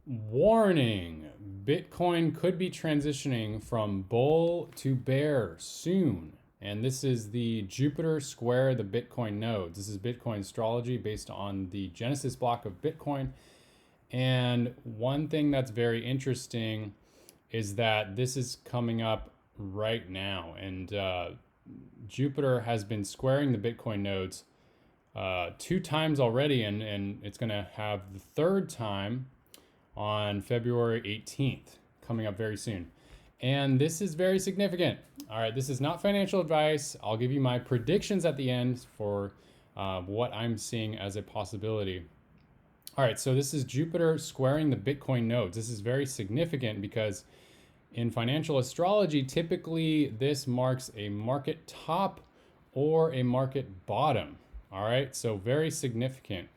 Warning, Bitcoin could be transitioning from bull to bear soon. And this is the Jupiter square the Bitcoin nodes. This is Bitcoin astrology based on the Genesis block of Bitcoin. And one thing that's very interesting is that this is coming up right now. And Jupiter has been squaring the Bitcoin nodes two times already, and it's going to have the third time on February 18th, coming up very soon. And this is very significant. All right, this is not financial advice. I'll give you my predictions at the end for what I'm seeing as a possibility. All right, so this is Jupiter squaring the Bitcoin nodes. This is very significant because in financial astrology, typically this marks a market top or a market bottom. All right, so very significant.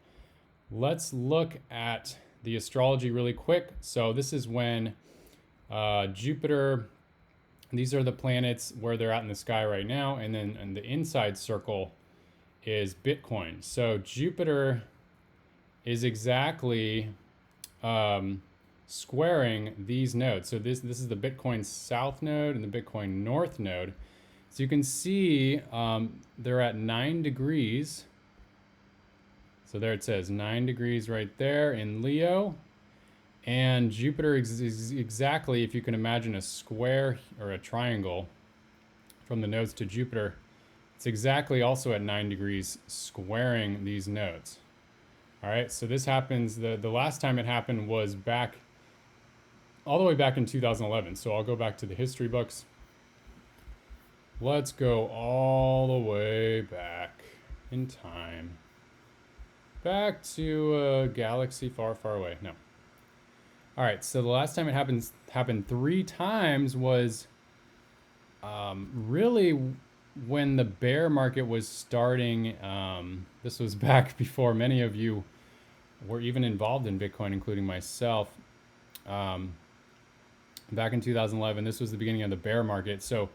Let's look at the astrology really quick. So this is when Jupiter, these are the planets where they're at in the sky right now, and then and the inside circle is Bitcoin. So Jupiter is exactly squaring these nodes. So this is the Bitcoin south node and the Bitcoin north node. So you can see they're at 9 degrees. So there it says 9 degrees right there in Leo. And Jupiter is exactly, if you can imagine a square or a triangle from the nodes to Jupiter, it's exactly also at 9 degrees squaring these nodes. All right, so this happens, the last time it happened was back, all the way back in 2011. So I'll go back to the history books. Let's go all the way back in time. Back to a galaxy far, far away. No. All right, so the last time it happened 3 times was really when the bear market was starting. This was back before many of you were even involved in Bitcoin, including myself. Back in 2011, this was the beginning of the bear market. So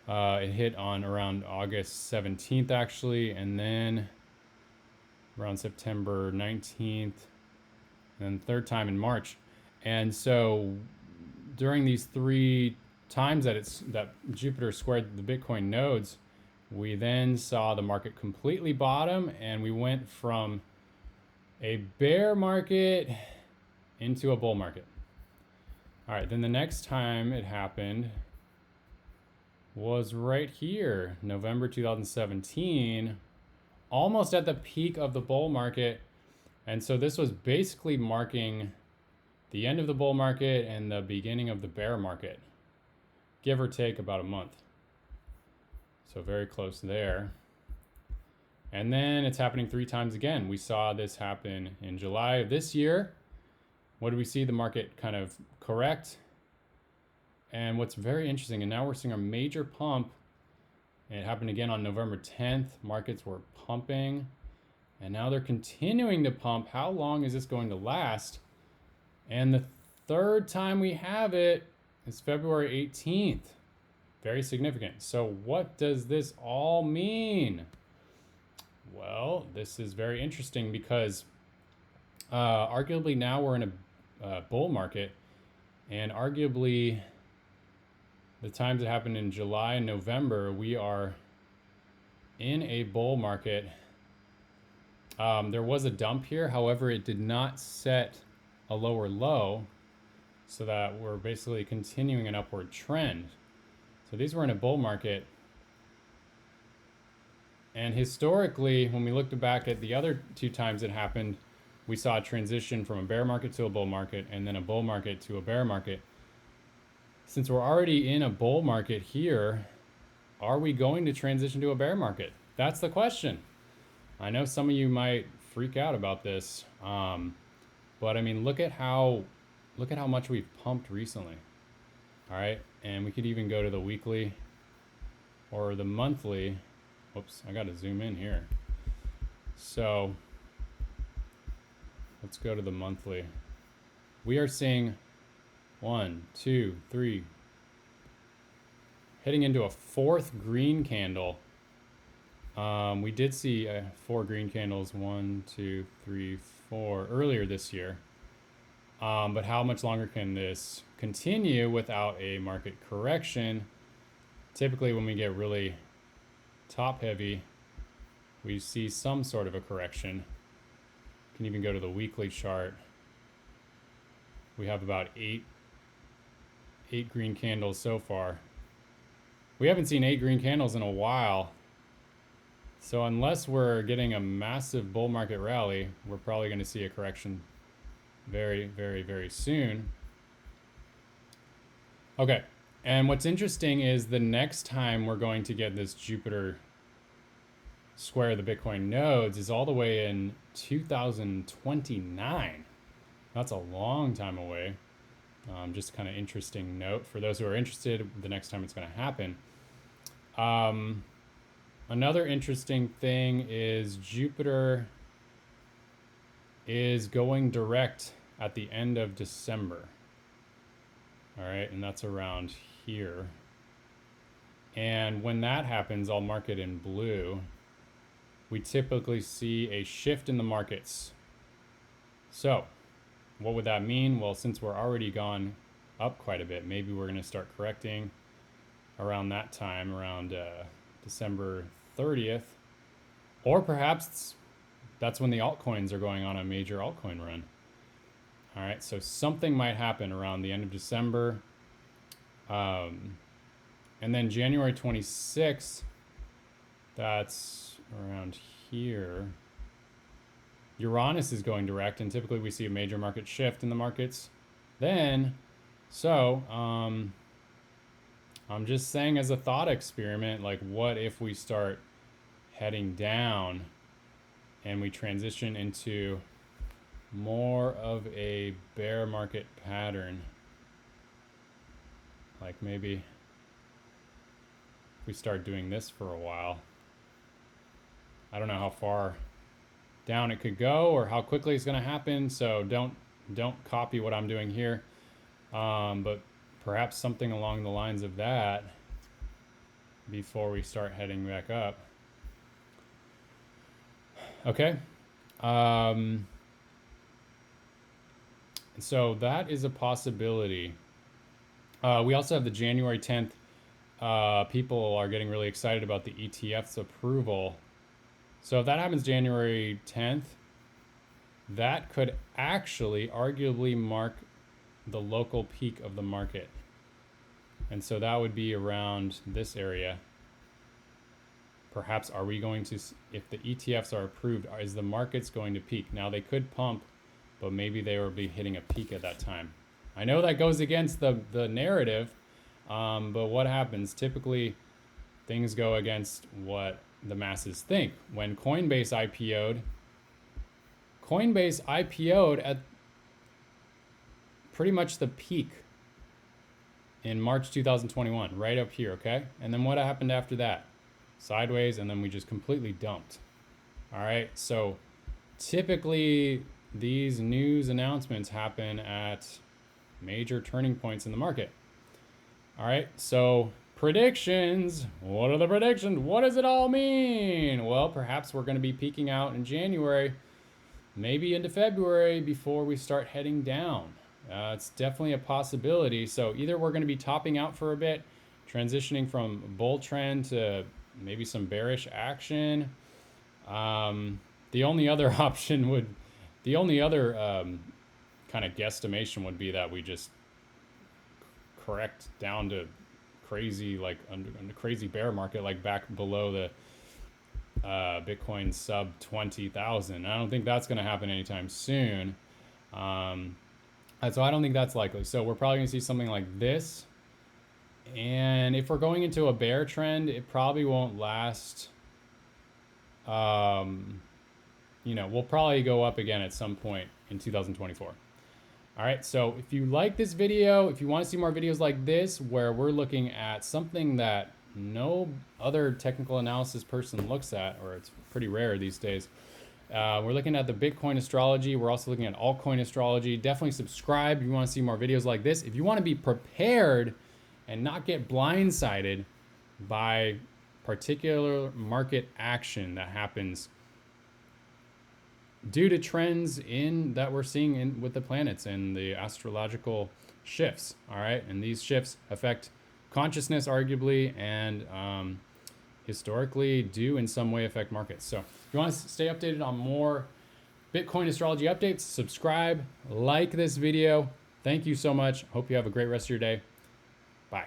it hit on around August 17th, actually, and then around September 19th, and then third time in March. And so during these 3 times that Jupiter squared the Bitcoin nodes, we then saw the market completely bottom, and we went from a bear market into a bull market. All right, then the next time it happened was right here, November 2017, almost at the peak of the bull market. And so this was basically marking the end of the bull market and the beginning of the bear market, give or take about a month. So very close there. And then it's happening 3 times again. We saw this happen in July of this year. What did we see? The market kind of correct. And what's very interesting, and now we're seeing a major pump. And it happened again on November 10th. Markets were pumping, and now they're continuing to pump. How long is this going to last? And the third time we have it is February 18th. Very significant. So what does this all mean? Well, this is very interesting because arguably now we're in a bull market, and arguably the times that happened in July and November, we are in a bull market. There was a dump here. However, it did not set a lower low, so that we're basically continuing an upward trend. So these were in a bull market. And historically, when we looked back at the other 2 times it happened, we saw a transition from a bear market to a bull market, and then a bull market to a bear market. Since we're already in a bull market here, are we going to transition to a bear market? That's the question. I know some of you might freak out about this, but I mean, look at how much we've pumped recently. All right, and we could even go to the weekly or the monthly. Whoops, I got to zoom in here. So let's go to the monthly. We are seeing 1, 2, 3, heading into a 4th green candle. We did see 4 green candles, 1, 2, 3, 4 earlier this year. But how much longer can this continue without a market correction? Typically, when we get really top heavy, we see some sort of a correction. You can even go to the weekly chart. We have about eight green candles so far. We haven't seen 8 green candles in a while. So unless we're getting a massive bull market rally, we're probably going to see a correction very, very, very soon. Okay, and what's interesting is the next time we're going to get this Jupiter square the Bitcoin nodes is all the way in 2029. That's a long time away. Just kind of interesting note for those who are interested the next time it's going to happen. Another interesting thing is Jupiter is going direct at the end of December. All right, and that's around here. And when that happens, I'll mark it in blue. We typically see a shift in the markets. So what would that mean? Well, since we're already gone up quite a bit, maybe we're going to start correcting around that time, around December 30th. Or perhaps that's when the altcoins are going on a major altcoin run. All right, so something might happen around the end of December. And then January 26th, that's around here. Uranus is going direct, and typically we see a major market shift in the markets then. So I'm just saying as a thought experiment, like what if we start heading down and we transition into more of a bear market pattern? Like maybe we start doing this for a while. I don't know how far down it could go or how quickly it's going to happen, so don't copy what I'm doing here, but perhaps something along the lines of that before we start heading back up. Okay, so that is a possibility. We also have the January 10th. People are getting really excited about the ETF's approval. So if that happens January 10th, that could actually arguably mark the local peak of the market. And so that would be around this area. Perhaps are we going to, if the ETFs are approved, is the markets going to peak? Now they could pump, but maybe they will be hitting a peak at that time. I know that goes against the narrative, but what happens? Typically, things go against what the masses think. When Coinbase IPO'd at pretty much the peak in March 2021, right up here, okay? And then what happened after that? Sideways, and then we just completely dumped. All right, so typically these news announcements happen at major turning points in the market. All right, so predictions. What are the predictions? What does it all mean? Well, perhaps we're going to be peaking out in January, maybe into February before we start heading down. It's definitely a possibility. So either we're going to be topping out for a bit, transitioning from bull trend to maybe some bearish action. The only other option would, the only other kind of guesstimation would be that we just correct down to crazy, like under crazy bear market, like back below the Bitcoin sub 20,000. I don't think that's going to happen anytime soon. So I don't think that's likely. So we're probably going to see something like this. And if we're going into a bear trend, it probably won't last. We'll probably go up again at some point in 2024. All right, so if you like this video, if you want to see more videos like this, where we're looking at something that no other technical analysis person looks at, or it's pretty rare these days, we're looking at the Bitcoin astrology. We're also looking at altcoin astrology. Definitely subscribe if you want to see more videos like this. If you want to be prepared and not get blindsided by particular market action that happens due to trends in that we're seeing in with the planets and the astrological shifts. All right, and these shifts affect consciousness, arguably, and historically do in some way affect markets. So if you want to stay updated on more Bitcoin astrology updates, subscribe, like this video. Thank you so much. Hope you have a great rest of your day. Bye.